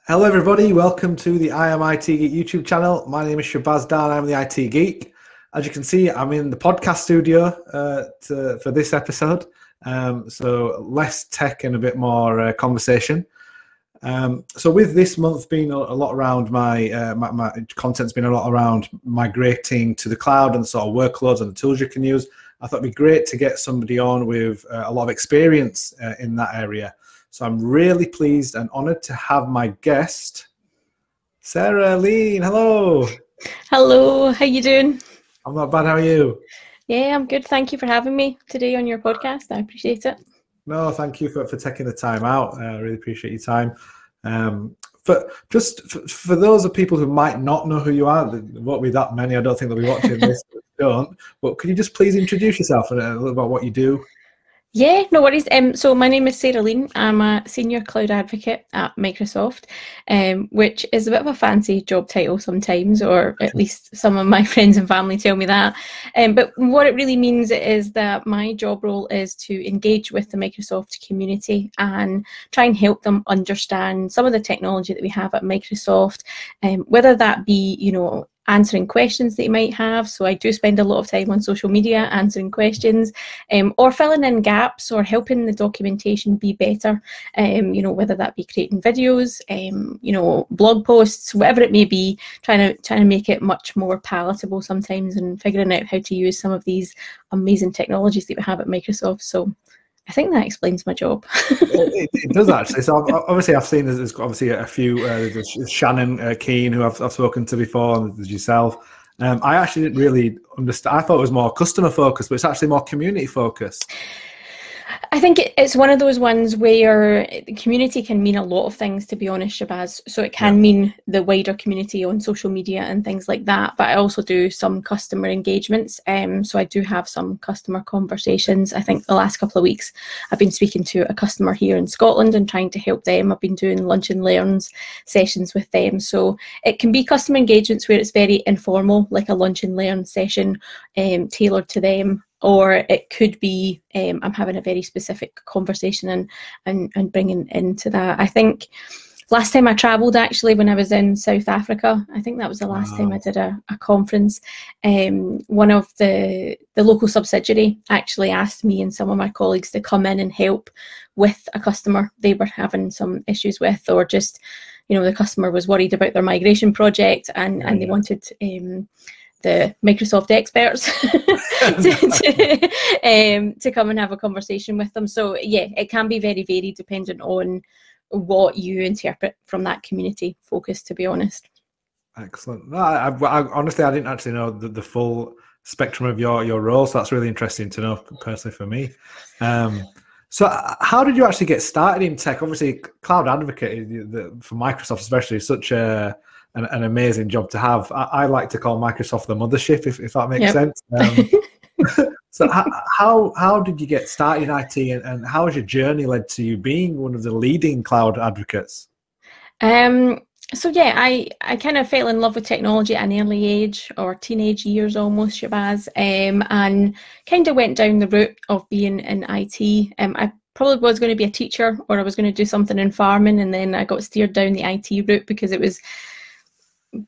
Hello everybody, welcome to the I Am IT Geek YouTube channel. My name is Shabazz Dan, I'm the IT Geek. As you can see, I'm in the podcast studio for this episode, so less tech and a bit more conversation. So with this month being a lot around my content's been a lot around migrating to the cloud and the sort of workloads and the tools you can use, I thought it'd be great to get somebody on with a lot of experience in that area. So I'm really pleased and honoured to have my guest, Sarah Lean. Hello. Hello, how you doing? I'm not bad, how are you? Yeah, I'm good. Thank you for having me today on your podcast. I appreciate it. No, thank you for taking the time out. I really appreciate your time. For those of people who might not know who you are, there won't be that many. I don't think they'll be watching this, don't. But could you just please introduce yourself and a little about what you do? Yeah, no worries. So my name is Sarah Lean. I'm a senior cloud advocate at Microsoft, which is a bit of a fancy job title sometimes, or at least some of my friends and family tell me that. But what it really means is that my job role is to engage with the Microsoft community and try and help them understand some of the technology that we have at Microsoft, whether that be, answering questions that you might have. So I do spend a lot of time on social media answering questions, or filling in gaps or helping the documentation be better, whether that be creating videos, blog posts, whatever it may be, trying to make it much more palatable sometimes and figuring out how to use some of these amazing technologies that we have at Microsoft. So I think that explains my job. It does actually. So obviously I've seen there's obviously a few, there's Shannon Keane, who I've spoken to before, and there's yourself. I actually didn't really understand. I thought it was more customer focused, but it's actually more community focused. I think it's one of those ones where the community can mean a lot of things, to be honest, Shabazz. So it can mean the wider community on social media and things like that. But I also do some customer engagements. So I do have some customer conversations. I think the last couple of weeks I've been speaking to a customer here in Scotland and trying to help them. I've been doing lunch and learns sessions with them. So it can be customer engagements where it's very informal, like a lunch and learn session tailored to them. Or it could be I'm having a very specific conversation and bringing into that. I think last time I travelled, actually, when I was in South Africa, I think that was the last time I did a conference. One of the local subsidiary actually asked me and some of my colleagues to come in and help with a customer they were having some issues with, or just, the customer was worried about their migration project and they wanted the Microsoft experts to come and have a conversation with them. So yeah, it can be very varied depending on what you interpret from that community focus, to be honest. Excellent. No, I honestly, I didn't actually know the full spectrum of your role, so that's really interesting to know personally for me. So how did you actually get started in tech? Obviously, cloud advocate for Microsoft especially is such an amazing job to have. I like to call Microsoft the mothership, if that makes sense. So how did you get started in IT, and how has your journey led to you being one of the leading cloud advocates? So yeah, I kind of fell in love with technology at an early age, or teenage years almost, Shabazz, and kind of went down the route of being in IT. I probably was going to be a teacher, or I was going to do something in farming, and then I got steered down the IT route because it was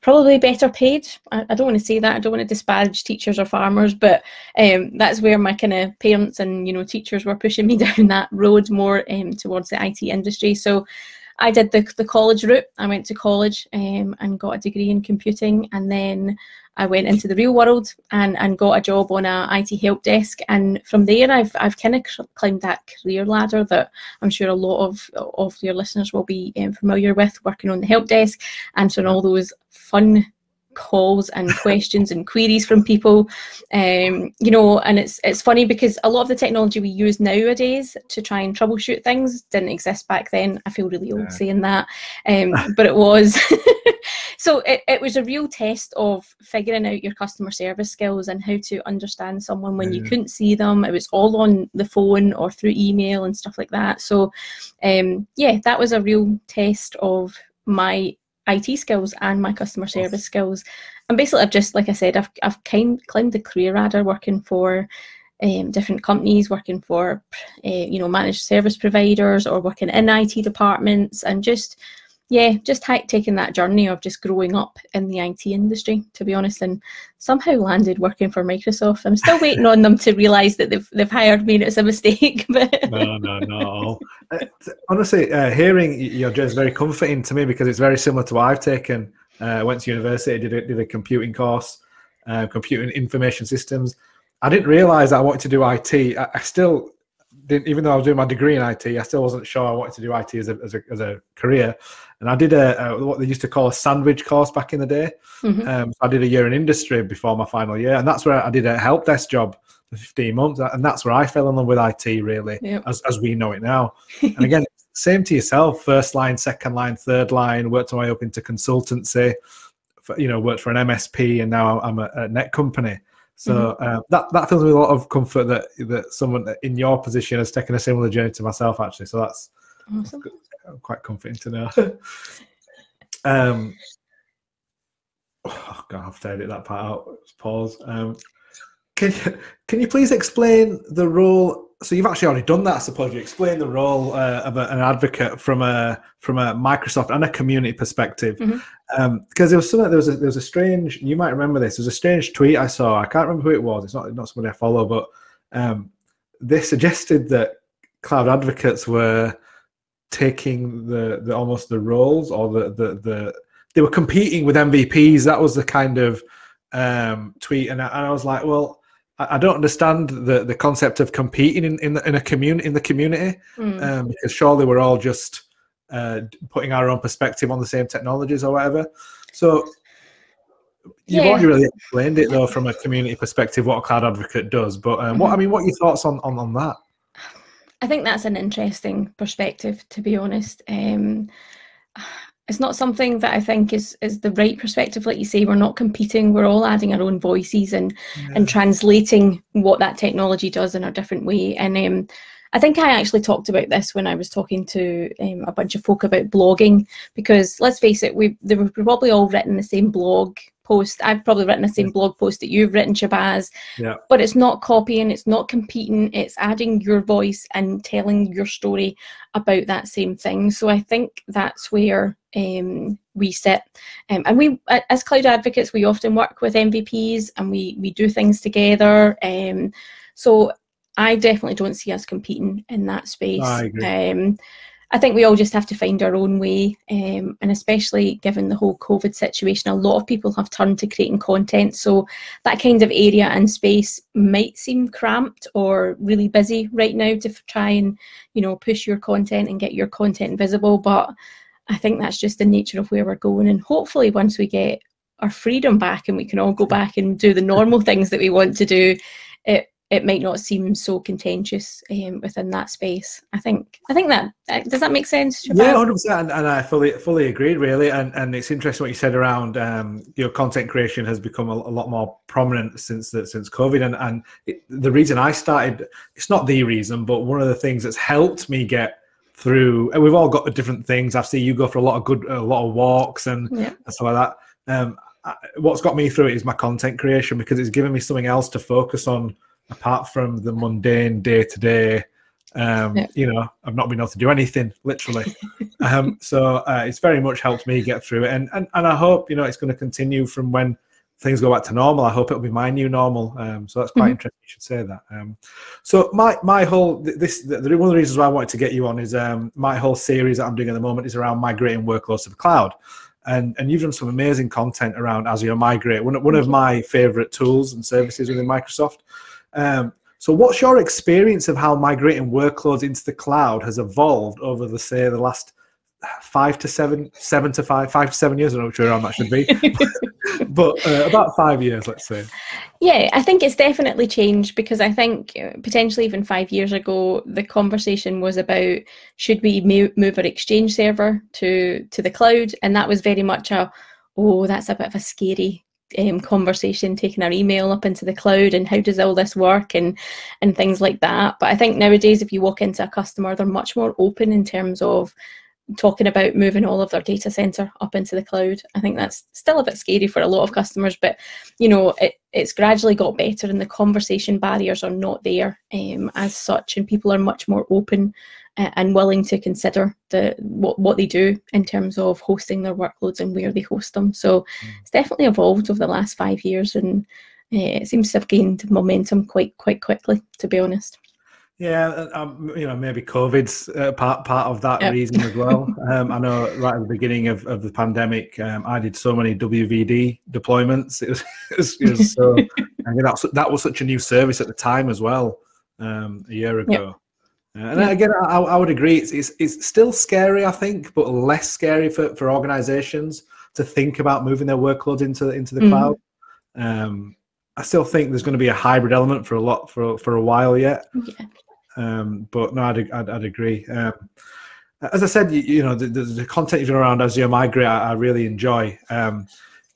probably better paid. I don't want to say that. I don't want to disparage teachers or farmers, but that's where my kind of parents and teachers were pushing me down that road more towards the IT industry. So I did the college route. I went to college and got a degree in computing, and then I went into the real world and got a job on a IT help desk. And from there, I've kind of climbed that career ladder that I'm sure a lot of your listeners will be familiar with, working on the help desk, answering all those fun calls and questions and queries from people, and it's funny because a lot of the technology we use nowadays to try and troubleshoot things didn't exist back then. I feel really old saying that, but it was. So it was a real test of figuring out your customer service skills and how to understand someone when you couldn't see them. It was all on the phone or through email and stuff like that. So that was a real test of my IT skills and my customer service skills. And basically I've just, like I said, I've climbed the career ladder, working for different companies, working for managed service providers, or working in IT departments, and just yeah, just taking that journey of just growing up in the IT industry, to be honest, and somehow landed working for Microsoft. I'm still waiting on them to realise that they've hired me and it's a mistake. But No, not at all. Honestly, hearing your journey is very comforting to me, because it's very similar to what I've taken. Went to university, did a computing course, computing information systems. I didn't realise that I wanted to do IT. I still didn't, even though I was doing my degree in IT, I still wasn't sure I wanted to do IT as a career. And I did what they used to call a sandwich course back in the day. So I did a year in industry before my final year, and that's where I did a help desk job for 15 months, and that's where I fell in love with IT, really, as we know it now. And again, same to yourself: first line, second line, third line. Worked my way up into consultancy. Worked for an MSP, and now I'm a net company. So that fills me with a lot of comfort that someone in your position has taken a similar journey to myself, actually. So that's awesome. Quite comforting to know. Oh God, I've to edit that part out. Let's pause. Can you please explain the role? So you've actually already done that, I suppose. You explain the role of an advocate from a Microsoft and a community perspective, because there was a strange. You might remember this. There was a strange tweet I saw. I can't remember who it was. It's not somebody I follow, but they suggested that cloud advocates were taking the almost the roles, or they were competing with MVPs. That was the kind of tweet, and I was like, well, I don't understand the concept of competing in the community, because surely we're all just putting our own perspective on the same technologies or whatever. So you've already really explained it, though, from a community perspective, what a cloud advocate does. But what are your thoughts on that? I think that's an interesting perspective, to be honest. It's not something that I think is the right perspective. Like you say, we're not competing. We're all adding our own voices and translating what that technology does in a different way. And I think I actually talked about this when I was talking to a bunch of folk about blogging, because let's face it, we've probably all written the same blog post. I've probably written the same blog post that you've written, Shabazz. But it's not copying, it's not competing, it's adding your voice and telling your story about that same thing. So I think that's where we sit. And we, as cloud advocates, we often work with MVPs and we do things together. So I definitely don't see us competing in that space. I agree. I think we all just have to find our own way, and especially given the whole COVID situation, a lot of people have turned to creating content. So that kind of area and space might seem cramped or really busy right now to try and, push your content and get your content visible. But I think that's just the nature of where we're going. And hopefully once we get our freedom back and we can all go back and do the normal things that we want to do, it might not seem so contentious within that space. I think that does that make sense, Shabazz? Yeah, 100%, and I fully agreed, really. And it's interesting what you said around content creation has become a lot more prominent since COVID. And the reason I started, it's not the reason, but one of the things that's helped me get through. And we've all got different things. I've seen you go for a lot of walks and stuff like that. What's got me through it is my content creation, because it's given me something else to focus on apart from the mundane day-to-day. I've not been able to do anything, literally. So it's very much helped me get through it, and I hope it's going to continue from when things go back to normal. I hope it'll be my new normal. So that's quite interesting you should say that. So my whole one of the reasons why I wanted to get you on is my whole series that I'm doing at the moment is around migrating workloads to the cloud. And you've done some amazing content around Azure Migrate, one of my favorite tools and services within Microsoft. So what's your experience of how migrating workloads into the cloud has evolved over the last 5 to 7 years? I don't know which way around that should be, but about 5 years, let's say. Yeah, I think it's definitely changed, because I think potentially even 5 years ago, the conversation was about, should we move our Exchange server to the cloud? And that was very much that's a bit of a scary conversation, taking our email up into the cloud, and how does all this work and things like that. But I think nowadays, if you walk into a customer, they're much more open in terms of talking about moving all of their data center up into the cloud. I think that's still a bit scary for a lot of customers, but it's gradually got better, and the conversation barriers are not there as such, and people are much more open and willing to consider what they do in terms of hosting their workloads and where they host them. So it's definitely evolved over the last 5 years, and it seems to have gained momentum quite quickly, to be honest. Yeah, maybe COVID's part of that reason as well. I know right at the beginning of the pandemic, I did so many WVD deployments. It was so, I mean, that was such a new service at the time as well, a year ago. And again, I would agree. It's still scary, I think, but less scary for organizations to think about moving their workloads into the cloud. I still think there's going to be a hybrid element for a while yet. But no, I'd agree. As I said, the content you've done around Azure Migrate, I really enjoy. Can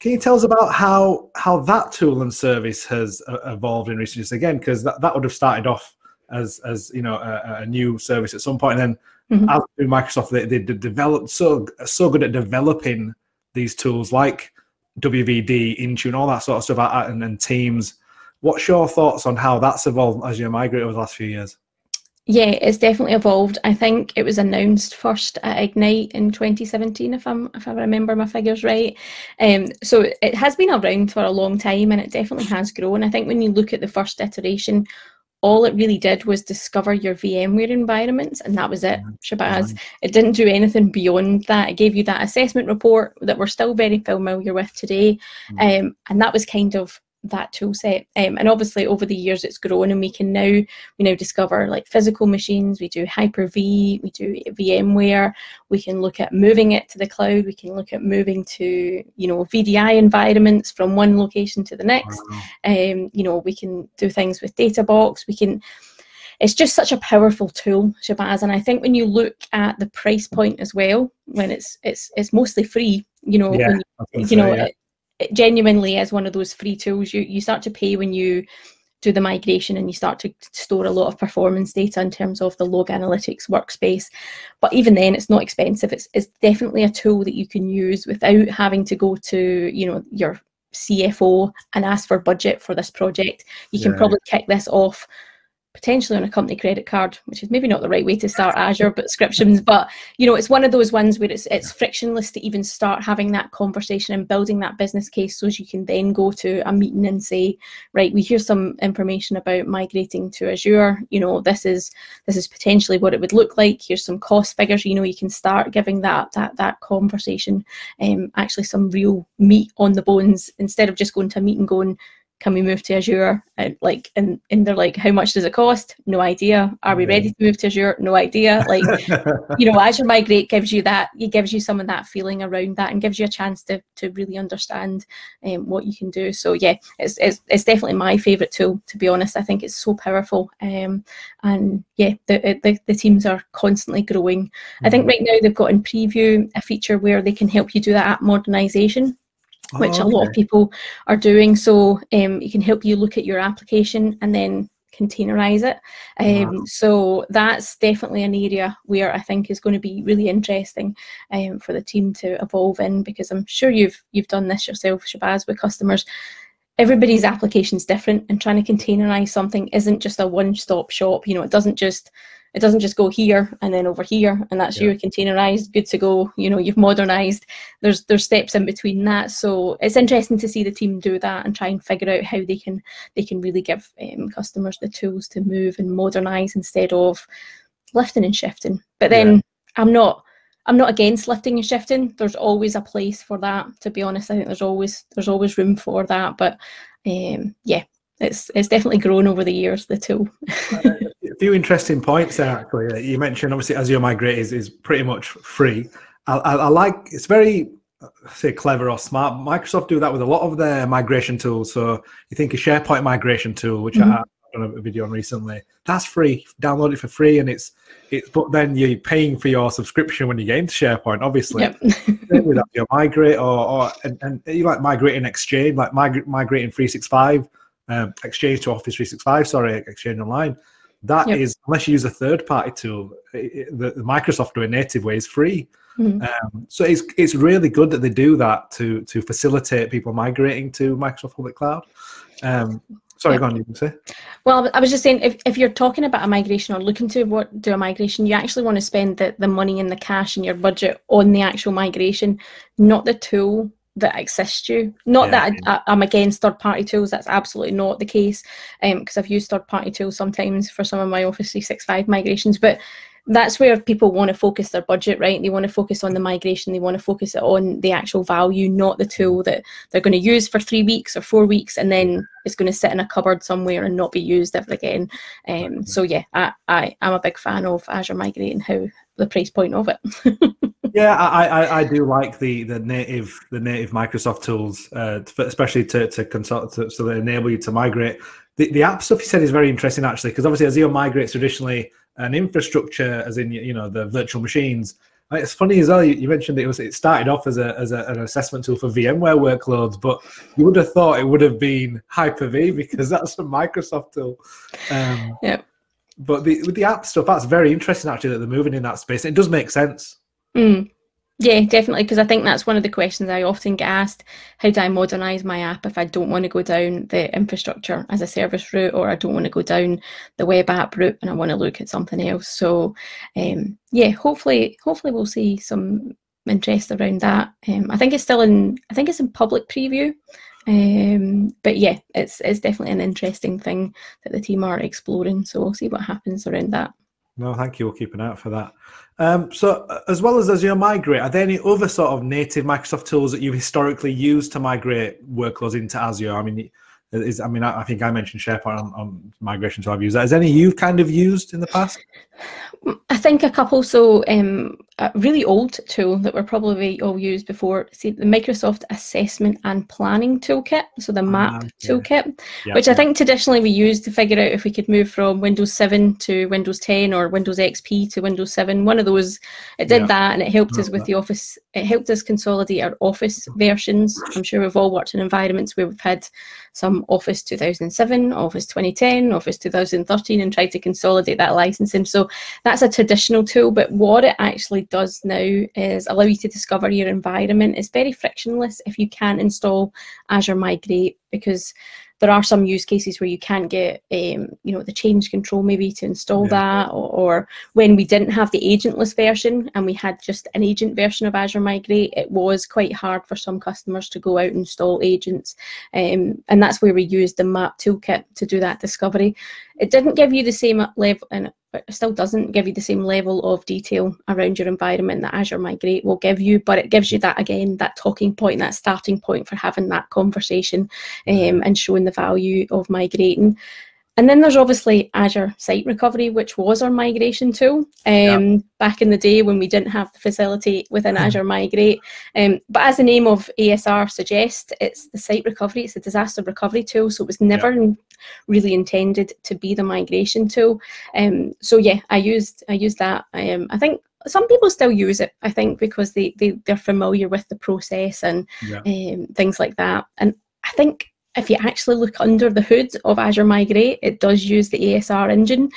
you tell us about how that tool and service has evolved in recent years? Again, because that would have started off as a new service at some point, and then as Microsoft, they developed so good at developing these tools like WVD, Intune, all that sort of stuff, and Teams. What's your thoughts on how that's evolved as Azure Migrate over the last few years? Yeah, it's definitely evolved. I think it was announced first at Ignite in 2017, if I remember my figures right. So it has been around for a long time, and it definitely has grown. I think when you look at the first iteration, all it really did was discover your VMware environments, and that was it, Shabazz. It didn't do anything beyond that. It gave you that assessment report that we're still very familiar with today, and that was kind of that tool set. And obviously over the years it's grown, and we now discover like physical machines, we do Hyper-V, we do VMware, we can look at moving it to the cloud, we can look at moving to VDI environments from one location to the next. We can do things with Databox, it's just such a powerful tool, Shabazz. And I think when you look at the price point as well, when it's mostly free, it genuinely is one of those free tools. You start to pay when you do the migration, and you start to store a lot of performance data in terms of the log analytics workspace. But even then, it's not expensive. It's definitely a tool that you can use without having to go to your CFO and ask for budget for this project. You can probably kick this off potentially on a company credit card, which is maybe not the right way to start Azure subscriptions, but it's one of those ones where it's frictionless to even start having that conversation and building that business case, so you can then go to a meeting and say, right, we hear some information about migrating to Azure, this is potentially what it would look like, here's some cost figures. You can start giving that conversation actually some real meat on the bones, instead of just going to a meeting going, can we move to Azure? And they're like, how much does it cost? No idea. Are we ready to move to Azure? No idea. Azure Migrate gives you that. It gives you some of that feeling around that, and gives you a chance to really understand what you can do. So yeah, it's definitely my favorite tool, to be honest. I think it's so powerful. And yeah, the teams are constantly growing. I think right now they've got in preview a feature where they can help you do that app modernization, which a lot of people are doing. So it can help you look at your application and then containerize it. So that's definitely an area where I think is going to be really interesting for the team to evolve in, because I'm sure you've done this yourself, Shabazz, with customers. Everybody's application is different, and trying to containerize something isn't just a one-stop shop. It doesn't just go here and then over here, and that's you containerized, good to go. You've modernized. There's steps in between that. So it's interesting to see the team do that and try and figure out how they can really give customers the tools to move and modernize instead of lifting and shifting. But then I'm not against lifting and shifting. There's always a place for that, to be honest. I think there's always room for that. But it's definitely grown over the years, the tool. A few interesting points there, actually. You mentioned obviously Azure Migrate is pretty much free. I like, it's very, say, clever or smart. Microsoft do that with a lot of their migration tools. So you think a SharePoint migration tool, which I've done a video on recently, that's free. Download it for free, and but then you're paying for your subscription when you get into SharePoint, obviously. With Azure Migrate and you like migrating Exchange, like migrating 365, Exchange to Office 365, sorry, Exchange Online. That is, unless you use a third-party tool, the Microsoft do it native way is free. Mhm. So it's really good that they do that to facilitate people migrating to Microsoft Public Cloud. Sorry, Yep. go on, you can say. Well, I was just saying, if you're talking about a migration or looking to do a migration, you actually want to spend the money and the cash in your budget on the actual migration, not the tool that assists you. Not that I'm against third-party tools. That's absolutely not the case, because I've used third-party tools sometimes for some of my Office 365 migrations, but that's where people want to focus their budget, right? They want to focus on the migration. They want to focus it on the actual value, not the tool that they're going to use for 3 weeks or 4 weeks, and then it's going to sit in a cupboard somewhere and not be used ever again. So yeah, I'm a big fan of Azure Migrate and how the price point of it. Yeah, I do like the native Microsoft tools, especially to consult, so they enable you to migrate. The app stuff you said is very interesting, actually, because obviously Azure Migrate's traditionally an infrastructure, as in the virtual machines. It's funny as well. You mentioned it started off as an assessment tool for VMware workloads, but you would have thought it would have been Hyper-V because that's a Microsoft tool. Yeah. But with the app stuff, that's very interesting, actually, that they're moving in that space. It does make sense. Yeah, definitely, because I think that's one of the questions I often get asked. How do I modernise my app if I don't want to go down the infrastructure as a service route, or I don't want to go down the web app route and I want to look at something else? So yeah, hopefully we'll see some interest around that. I think it's in public preview. But yeah, it's definitely an interesting thing that the team are exploring. So we'll see what happens around that. No, thank you. We'll keep an eye out for that. So as well as Azure Migrate, are there any other sort of native Microsoft tools that you've historically used to migrate workloads into Azure? I mean, I think I mentioned SharePoint on migration, so I've used that. Is there any you've kind of used in the past? I think a couple. So a really old tool that we're probably all used before, see, the Microsoft Assessment and Planning Toolkit, so the MAP toolkit, which I think traditionally we used to figure out if we could move from Windows 7 to Windows 10 or Windows XP to Windows 7. One of those, it did that, and it helped us with the Office. It helped us consolidate our Office versions. I'm sure we've all worked in environments where we've had some Office 2007, Office 2010, Office 2013, and tried to consolidate that licensing. So that's a traditional tool, but what it actually does now is allow you to discover your environment. It's very frictionless if you can't install Azure Migrate, because there are some use cases where you can't get the change control maybe to install that, or when we didn't have the agentless version and we had just an agent version of Azure Migrate, it was quite hard for some customers to go out and install agents, and that's where we used the MAP toolkit to do that discovery. It didn't give you the same level, and it still doesn't give you the same level of detail around your environment that Azure Migrate will give you, but it gives you that, again, that talking point, that starting point for having that conversation and showing the value of migrating. And then there's obviously Azure Site Recovery, which was our migration tool back in the day when we didn't have the facility within Azure Migrate. But as the name of ASR suggests, it's the site recovery, it's a disaster recovery tool, so it was never really intended to be the migration tool. So yeah, I used that. I think some people still use it, I think, because they're familiar with the process and things like that. And I think if you actually look under the hood of Azure Migrate, it does use the ASR engine.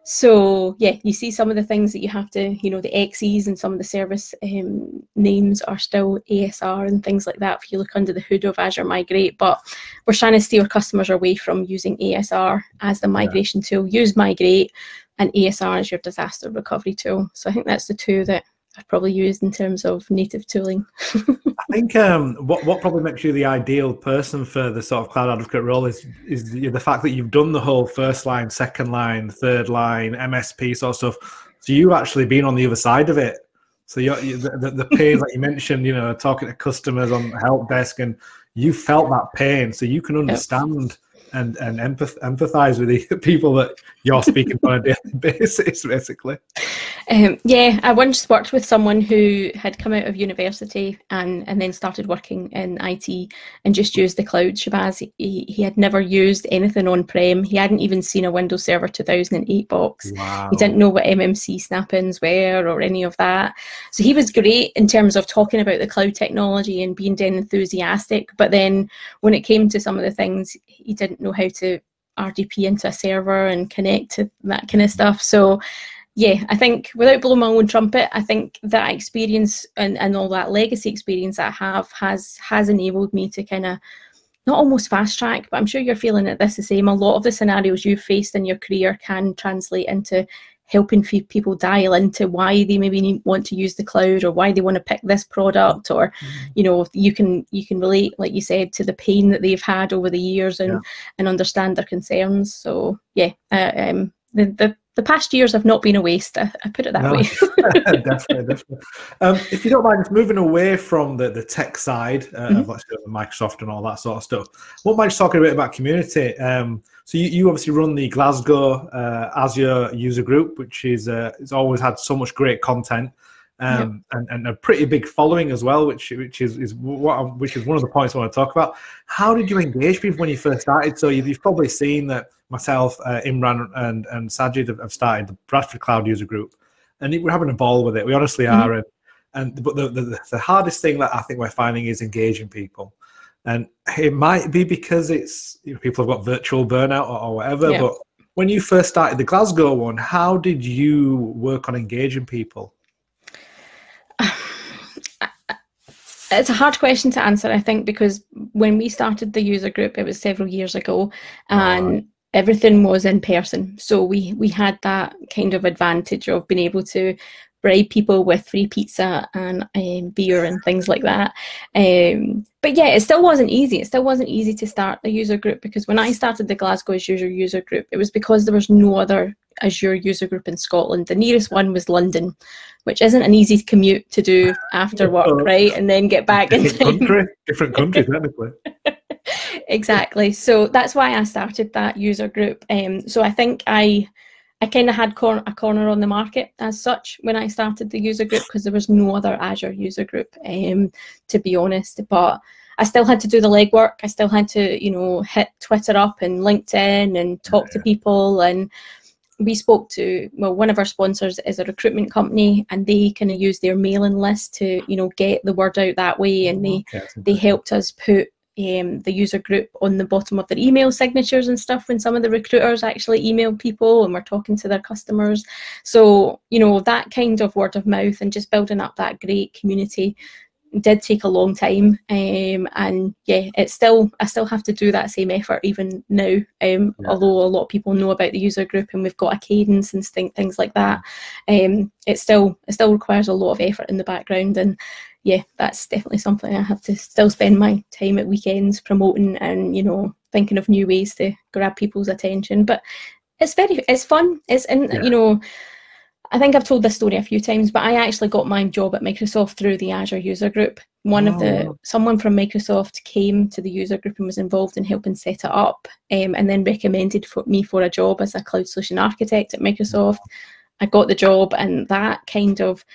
So yeah, you see some of the things that you have to, the XEs and some of the service names are still ASR and things like that if you look under the hood of Azure Migrate. But we're trying to steer customers away from using ASR as the migration tool. Use Migrate, and ASR as your disaster recovery tool. So I think that's the two that I've probably used in terms of native tooling. I think what probably makes you the ideal person for the sort of cloud advocate role is the fact that you've done the whole first line, second line, third line, MSP sort of stuff. So you've actually been on the other side of it. So the pain that you mentioned, talking to customers on the help desk, and you felt that pain, so you can understand and empathize with the people that you're speaking on a daily basis, basically. Yeah, I once worked with someone who had come out of university and then started working in IT and just used the cloud, Shabazz. He had never used anything on-prem. He hadn't even seen a Windows Server 2008 box. Wow. He didn't know what MMC snap-ins were or any of that. So he was great in terms of talking about the cloud technology and being dead enthusiastic. But then when it came to some of the things, he didn't know how to RDP into a server and connect to that kind of stuff. So yeah, I think without blowing my own trumpet, I think that experience and all that legacy experience that I have has enabled me to kind of not almost fast track, but I'm sure you're feeling it this the same. A lot of the scenarios you've faced in your career can translate into helping people dial into why they maybe want to use the cloud, or why they want to pick this product, or you know, you can relate, like you said, to the pain that they've had over the years, and understand their concerns. So yeah, the past years have not been a waste. I put it that way. Definitely. If you don't mind, just moving away from the tech side of Microsoft and all that sort of stuff, what might you talk a bit about community? So you obviously run the Glasgow Azure user group, which is it's always had so much great content, and a pretty big following as well, which is one of the points I want to talk about. How did you engage people when you first started? So you've probably seen that myself, Imran, and Sajid have started the Bradford Cloud user group, and we're having a ball with it. We honestly are. But the hardest thing that I think we're finding is engaging people. And it might be because it's, you know, people have got virtual burnout or whatever. But when you first started the Glasgow one, how did you work on engaging people? It's a hard question to answer, I think, because when we started the user group, it was several years ago, and everything was in person. So we had that kind of advantage of being able to bribe people with free pizza and beer and things like that. But yeah, it still wasn't easy. It still wasn't easy to start the user group, because when I started the Glasgow Azure user group, it was because there was no other Azure user group in Scotland. The nearest one was London, which isn't an easy commute to do after work, right? And then get back in time. Different country, technically. Exactly. So that's why I started that user group. So I think I kind of had a corner on the market as such when I started the user group, because there was no other Azure user group, to be honest. But I still had to do the legwork. I still had to, you know, hit Twitter up and LinkedIn and talk to people. And we spoke to, well, one of our sponsors is a recruitment company, and they kind of use their mailing list to, you know, get the word out that way. And they helped us put the user group on the bottom of their email signatures and stuff when some of the recruiters actually emailed people and were talking to their customers. So, you know, that kind of word of mouth and just building up that great community did take a long time, and yeah, I still have to do that same effort even now, although a lot of people know about the user group and we've got a cadence and things like that. It still requires a lot of effort in the background, and yeah, that's definitely something I have to still spend my time at weekends promoting and, you know, thinking of new ways to grab people's attention. But it's fun. You know, I think I've told this story a few times, but I actually got my job at Microsoft through the Azure user group. Someone from Microsoft came to the user group and was involved in helping set it up, and then recommended me for a job as a cloud solution architect at Microsoft. I got the job, and that kind of,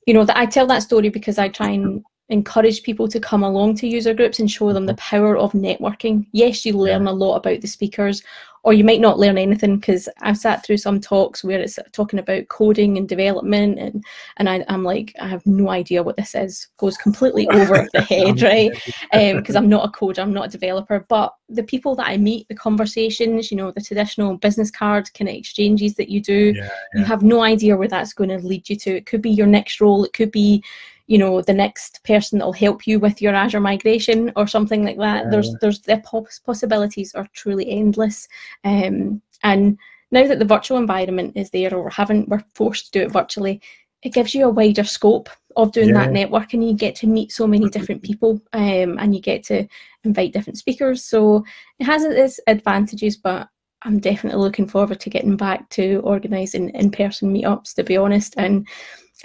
you know, that I tell that story because I try and encourage people to come along to user groups and show them the power of networking. Yes, you learn a lot about the speakers, or you might not learn anything, because I've sat through some talks where it's talking about coding and development, and I'm like, I have no idea what this is. Goes completely over the head, right? Because I'm not a coder, I'm not a developer. But the people that I meet, the conversations, you know, the traditional business card kind of exchanges that you do, you have no idea where that's going to lead you to. It could be your next role, it could be, you know, the next person that will help you with your Azure migration or something like that. There's the possibilities are truly endless. And now that the virtual environment is there, or we're forced to do it virtually, it gives you a wider scope of doing that network, and you get to meet so many different people, and you get to invite different speakers. So it has its advantages, but I'm definitely looking forward to getting back to organising in-person meetups, to be honest, and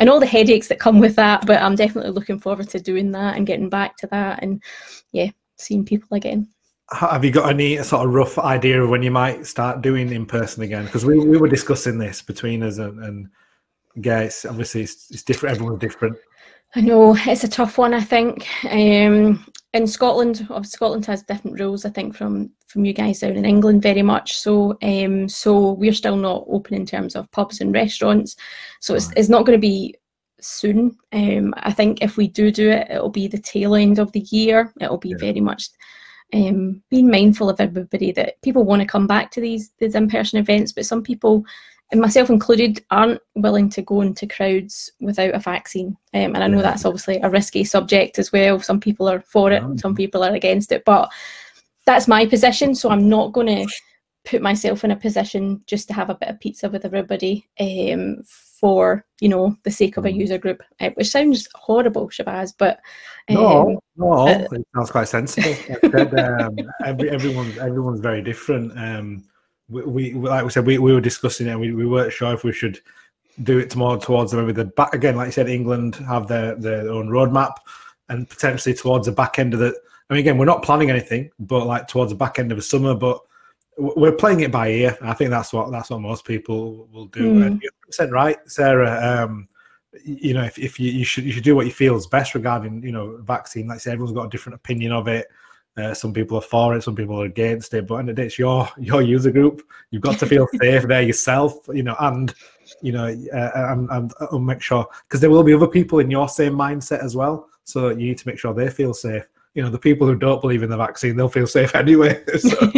all the headaches that come with that. But I'm definitely looking forward to doing that and getting back to that, and yeah, seeing people again. Have you got any sort of rough idea of when you might start doing in person again? Because we were discussing this between us, and yeah, it's obviously it's different. Everyone's different. I know, it's a tough one, I think. In Scotland, Scotland has different rules, I think, from you guys down in England very much. So so we're still not open in terms of pubs and restaurants. So it's not going to be soon. I think if we do it, it'll be the tail end of the year. It'll be very much being mindful of everybody, that people want to come back to these in-person events, but some people, and myself included, aren't willing to go into crowds without a vaccine. And I know that's obviously a risky subject as well. Some people are for it, some people are against it, but that's my position. So I'm not going to put myself in a position just to have a bit of pizza with everybody for, you know, the sake of a user group, which sounds horrible, Shabazz, but no, it sounds quite sensible. Like I said, everyone's very different. We like we said, we were discussing it, and we weren't sure if we should do it more towards maybe the back again, like you said, England have their own roadmap, and potentially towards the back end of the. I mean, again, we're not planning anything, but like towards the back end of the summer, but we're playing it by ear. I think that's what most people will do. And you're 100% right, Sarah. You know, if you should do what you feel is best regarding, you know, vaccine. Like I said, everyone's got a different opinion of it. Some people are for it, some people are against it. But at the end of the day, it's your user group. You've got to feel safe there yourself, you know, and you know, and make sure, because there will be other people in your same mindset as well. So you need to make sure they feel safe. You know, the people who don't believe in the vaccine, they'll feel safe anyway. So.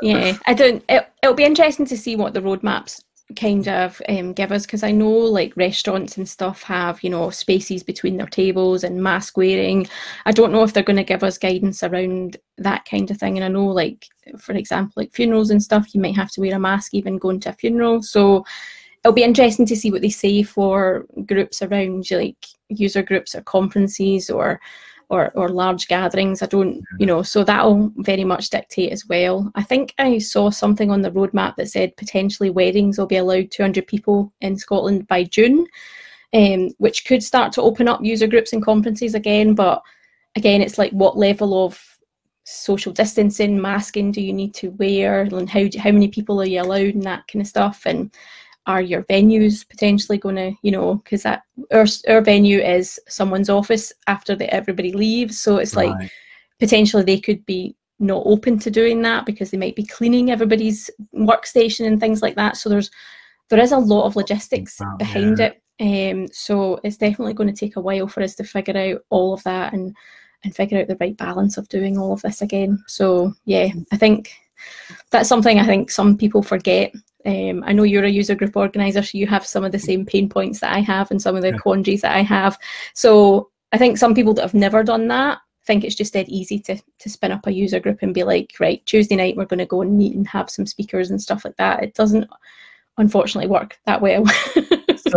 Yeah, it'll be interesting to see what the roadmaps kind of give us, because I know like restaurants and stuff have, you know, spaces between their tables and mask wearing. I don't know if they're going to give us guidance around that kind of thing. And I know, like, for example, like funerals and stuff, you might have to wear a mask even going to a funeral. So it'll be interesting to see what they say for groups around, like user groups or conferences or large gatherings. I don't, you know, so that'll very much dictate as well. I think I saw something on the roadmap that said potentially weddings will be allowed 200 people in Scotland by June, which could start to open up user groups and conferences again. But again, it's like, what level of social distancing, masking do you need to wear, and how many people are you allowed, and that kind of stuff. And are your venues potentially going to, you know, because our venue is someone's office after everybody leaves, so it's like potentially they could be not open to doing that because they might be cleaning everybody's workstation and things like that. So there is a lot of logistics behind it. So it's definitely going to take a while for us to figure out all of that and figure out the right balance of doing all of this again. So yeah, I think that's something I think some people forget. I know you're a user group organizer, so you have some of the same pain points that I have and some of the quandaries that I have. So I think some people that have never done that think it's just dead easy to spin up a user group and be like, right, Tuesday night we're going to go and meet and have some speakers and stuff like that. It doesn't unfortunately work that well.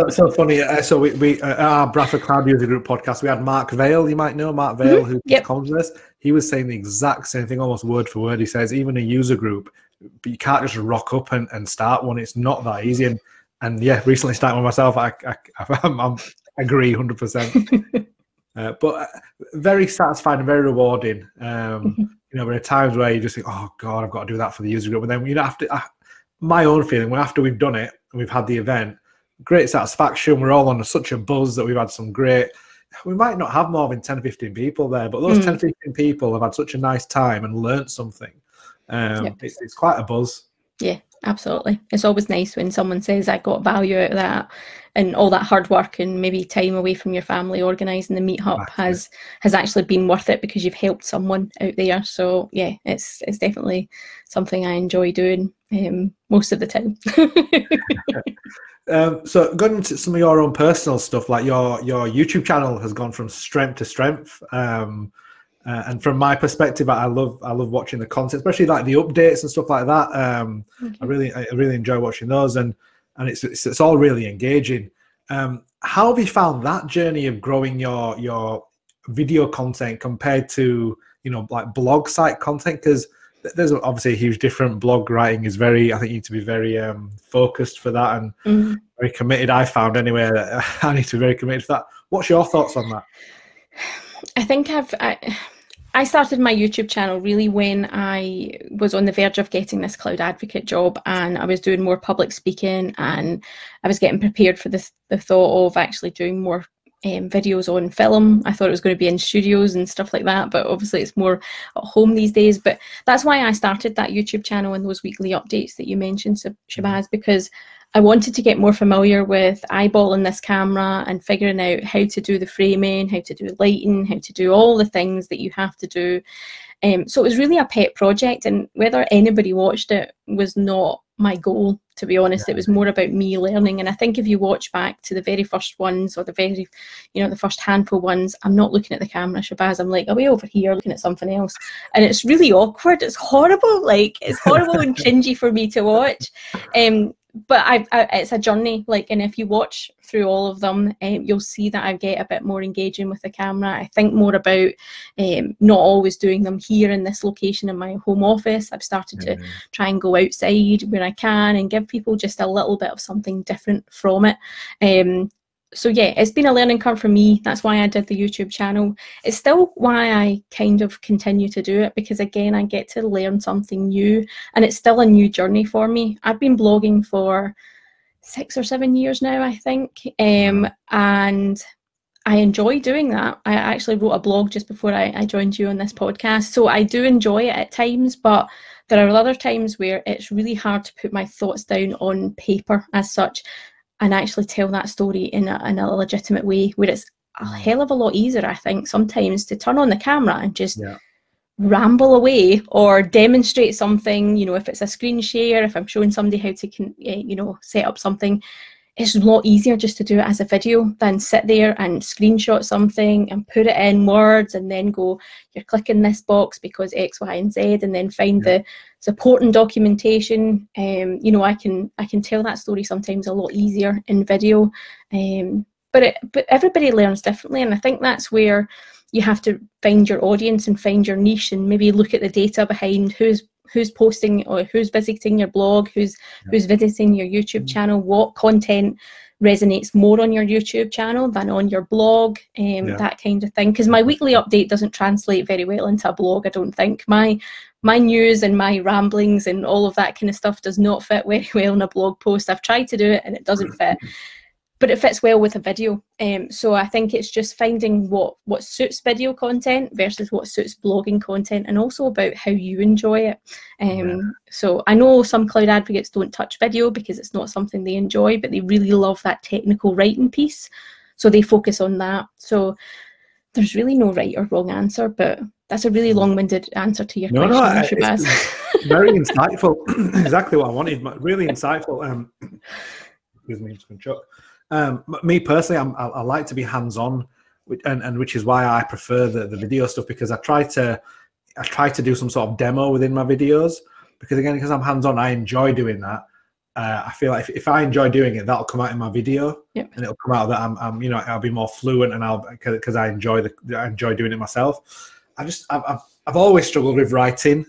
so funny. So we our Bradford Cloud User Group podcast, we had Mark Vale. You might know Mark Vale, who comes with us. He was saying the exact same thing, almost word for word. He says even a user group, but you can't just rock up and start one. It's not that easy. And yeah, recently starting with myself, I agree 100%. But very satisfying and very rewarding. You know, there are times where you just think, oh God, I've got to do that for the user group. And then, you know, after my own feeling, when after we've done it and we've had the event, great satisfaction. We're all on such a buzz that we've had some great. We might not have more than 10 or 15 people there, but those 10 or 15 people have had such a nice time and learnt something. It's quite a buzz. Yeah, absolutely. It's always nice when someone says I got value out of that, and all that hard work and maybe time away from your family organising the meetup has actually been worth it because you've helped someone out there. So yeah, it's definitely something I enjoy doing most of the time. So going into some of your own personal stuff, like your YouTube channel has gone from strength to strength. And from my perspective, I love watching the content, especially like the updates and stuff like that. I really enjoy watching those, and it's all really engaging. How have you found that journey of growing your video content compared to, you know, like blog site content? Because there's obviously a huge difference. Blog writing is very, I think you need to be very focused for that and very committed. I found anyway that I need to be very committed for that. What's your thoughts on that? I think I started my YouTube channel really when I was on the verge of getting this cloud advocate job, and I was doing more public speaking, and I was getting prepared for the thought of actually doing more videos on film. I thought it was going to be in studios and stuff like that, but obviously it's more at home these days. But that's why I started that YouTube channel and those weekly updates that you mentioned, Shabazz, because I wanted to get more familiar with eyeballing this camera and figuring out how to do the framing, how to do lighting, how to do all the things that you have to do. So it was really a pet project, and whether anybody watched it was not my goal, to be honest. Yeah. It was more about me learning. And I think if you watch back to the very first ones, or the very, the first handful ones, I'm not looking at the camera, Shabazz. I'm like away over here looking at something else. And it's really awkward. It's horrible. Like, it's horrible and cringy for me to watch. But it's a journey, and if you watch through all of them, you'll see that I get a bit more engaging with the camera. I think more about not always doing them here in this location in my home office. I've started to try and go outside where I can and give people just a little bit of something different from it. So yeah, it's been a learning curve for me. That's why I did the YouTube channel. It's still why I kind of continue to do it, because again, I get to learn something new, and it's still a new journey for me. I've been blogging for 6 or 7 years now, I think, and I enjoy doing that. I actually wrote a blog just before I joined you on this podcast, so I do enjoy it at times, but there are other times where it's really hard to put my thoughts down on paper as such, and actually tell that story in a legitimate way, where it's a hell of a lot easier, I think, sometimes to turn on the camera and just ramble away or demonstrate something. If it's a screen share, if I'm showing somebody how to set up something, it's a lot easier just to do it as a video than sit there and screenshot something and put it in words and then go, you're clicking this box because X, Y, and Z, and then find the supporting documentation. I can tell that story sometimes a lot easier in video. But everybody learns differently, and I think that's where you have to find your audience and find your niche, and maybe look at the data behind who's posting or who's visiting your blog, who's visiting your YouTube channel, what content resonates more on your YouTube channel than on your blog, that kind of thing. Because my weekly update doesn't translate very well into a blog, I don't think. My news and my ramblings and all of that kind of stuff does not fit very well in a blog post. I've tried to do it and it doesn't fit, but it fits well with a video. So I think it's just finding what suits video content versus what suits blogging content, and also about how you enjoy it. So I know some cloud advocates don't touch video because it's not something they enjoy, but they really love that technical writing piece, so they focus on that. So there's really no right or wrong answer, but that's a really long-winded answer to your question, Shabazz. It's very insightful. Exactly what I wanted. Really insightful. Excuse me, I'm just going to choke. Me personally, I like to be hands-on, and which is why I prefer the video stuff, because I try to do some sort of demo within my videos, because I'm hands-on, I enjoy doing that. I feel like if I enjoy doing it, that'll come out in my video, and it'll come out that I'll be more fluent, and because I enjoy doing it myself. I've always struggled with writing.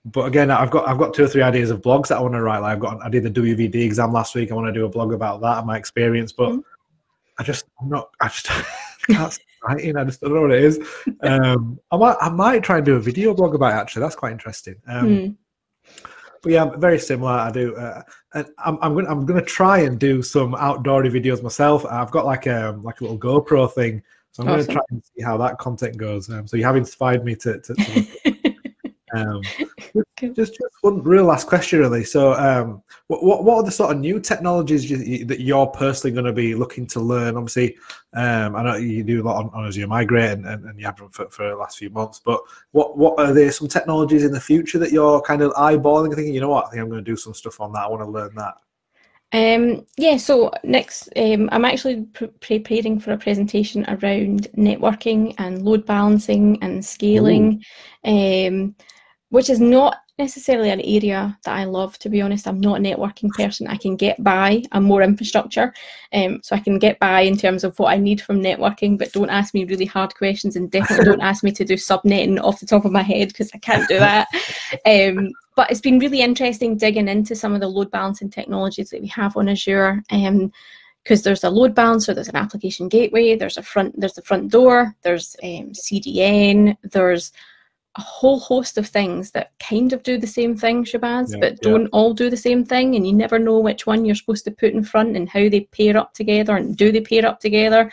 But again, I've got 2 or 3 ideas of blogs that I want to write. Like I did the WVD exam last week. I want to do a blog about that and my experience. But I just can't start writing. I just don't know what it is. I might try and do a video blog about it, actually. That's quite interesting. But yeah, very similar. I do. And I'm going to try and do some outdoory videos myself. I've got like a little GoPro thing, so I'm going to try and see how that content goes. So you have inspired me to just one real last question, really. So what are the sort of new technologies that you're personally going to be looking to learn? Obviously, I know you do a lot on Azure Migrate, and you have done for the last few months, but what are there some technologies in the future that you're kind of eyeballing and thinking, you know what, I think I'm going to do some stuff on that, I want to learn that? So next, I'm actually preparing for a presentation around networking and load balancing and scaling, which is not necessarily an area that I love, to be honest. I'm not a networking person. I can get by. I'm more infrastructure, so I can get by in terms of what I need from networking, but don't ask me really hard questions, and definitely don't ask me to do subnetting off the top of my head, because I can't do that. But it's been really interesting digging into some of the load balancing technologies that we have on Azure, because there's a load balancer, there's an application gateway, there's the front door, there's CDN, there's a whole host of things that kind of do the same thing, Shabazz, but don't all do the same thing, and you never know which one you're supposed to put in front and how they pair up together, and do they pair up together.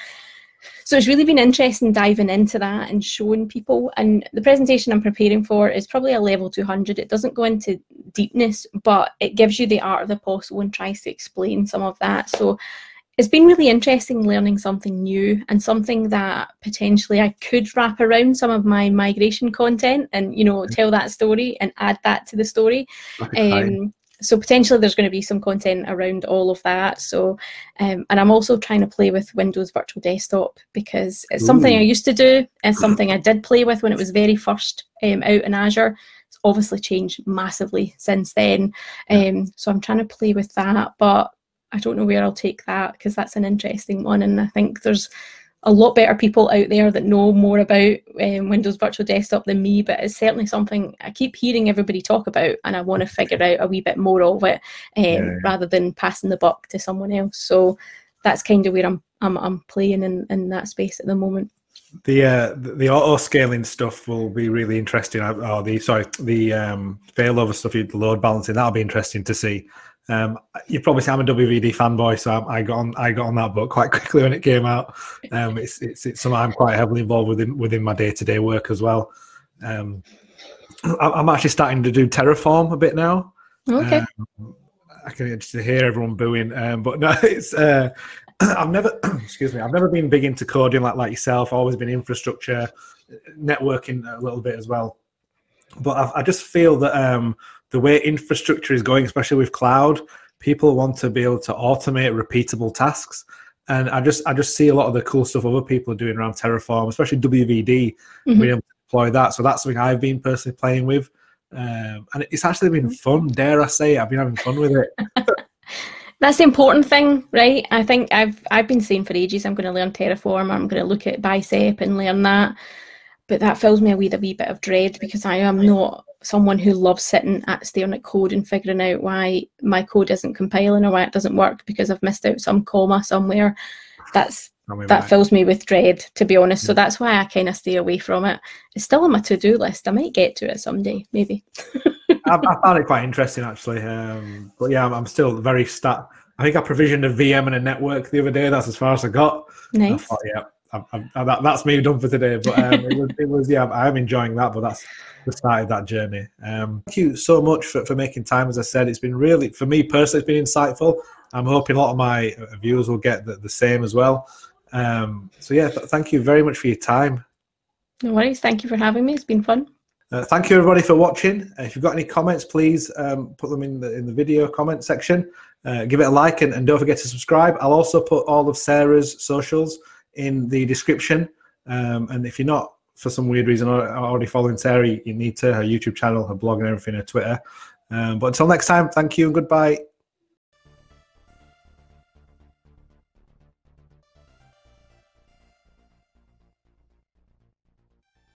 So it's really been interesting diving into that and showing people. And the presentation I'm preparing for is probably a level 200. It doesn't go into deepness, but it gives you the art of the possible and tries to explain some of that. So it's been really interesting learning something new, and something that potentially I could wrap around some of my migration content and, tell that story and add that to the story. So potentially there's going to be some content around all of that. So, and I'm also trying to play with Windows Virtual Desktop, because it's something I used to do. It's something I did play with when it was very first out in Azure. It's obviously changed massively since then. So I'm trying to play with that, but I don't know where I'll take that, because that's an interesting one. And I think there's a lot better people out there that know more about Windows Virtual Desktop than me, but it's certainly something I keep hearing everybody talk about, and I want to figure out a wee bit more of it, rather than passing the buck to someone else. So that's kind of where I'm playing in that space at the moment. The auto scaling stuff will be really interesting. The failover stuff, the load balancing, that'll be interesting to see. You probably see I'm a WVD fanboy, so I got on that book quite quickly when it came out. It's something I'm quite heavily involved within my day-to-day work as well. I'm actually starting to do Terraform a bit now. Okay. I can just hear everyone booing, but no, it's I've never been big into coding like yourself. I've always been infrastructure, networking a little bit as well. But I just feel that the way infrastructure is going, especially with cloud, people want to be able to automate repeatable tasks. And I just see a lot of the cool stuff other people are doing around Terraform, especially WVD, being able to deploy that. So that's something I've been personally playing with. And it's actually been fun, dare I say. I've been having fun with it. That's the important thing, right? I think I've been saying for ages, I'm going to learn Terraform, I'm going to look at Bicep and learn that. But that fills me with a wee bit of dread, because I am not someone who loves staring at code and figuring out why my code isn't compiling or why it doesn't work because I've missed out some comma somewhere. That fills me with dread, to be honest. So that's why I kind of stay away from it. It's still on my to-do list. I might get to it someday, maybe. I found it quite interesting, actually. But yeah, I'm still very I think I provisioned a VM and a network the other day. That's as far as I got. Nice. I thought, yeah. That's me done for today, but it was yeah, I'm enjoying that, but that's the start of that journey. Thank you so much for making time. As I said, it's been really, for me personally, it's been insightful. I'm hoping a lot of my viewers will get the same as well. So yeah, thank you very much for your time. No worries. Thank you for having me. It's been fun. Thank you everybody for watching. If you've got any comments, please put them in the video comment section. Give it a like, and don't forget to subscribe. I'll also put all of Sarah's socials in the description, and if you're not, for some weird reason, already following Sarah, you need to, her YouTube channel, her blog and everything, her Twitter. But until next time, thank you and goodbye.